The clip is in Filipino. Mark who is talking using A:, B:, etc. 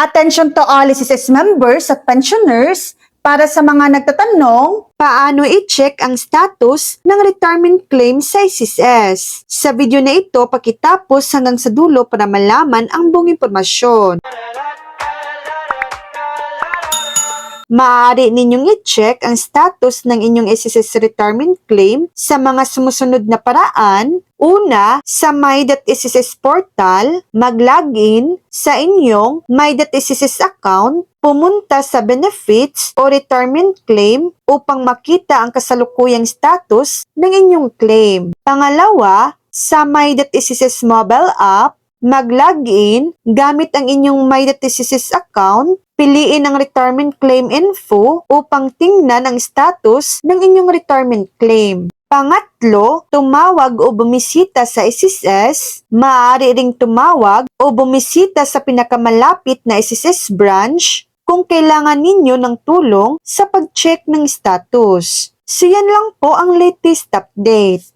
A: Attention to all SSS members at pensioners para sa mga nagtatanong, paano i-check ang status ng retirement claim sa SSS. Sa video na ito, pakitapos hanggang sa dulo para malaman ang buong impormasyon. Maaari ninyong i-check ang status ng inyong SSS retirement claim sa mga sumusunod na paraan. Una, sa My.SSS portal, mag-login sa inyong My.SSS account, pumunta sa benefits o retirement claim upang makita ang kasalukuyang status ng inyong claim. Pangalawa, sa My.SSS mobile app, mag-login gamit ang inyong My.SSS account, piliin ang retirement claim info upang tingnan ang status ng inyong retirement claim. Pangatlo, tumawag o bumisita sa SSS. Maaari ring tumawag o bumisita sa pinakamalapit na SSS branch kung kailangan ninyo ng tulong sa pag-check ng status. So yan lang po ang latest update.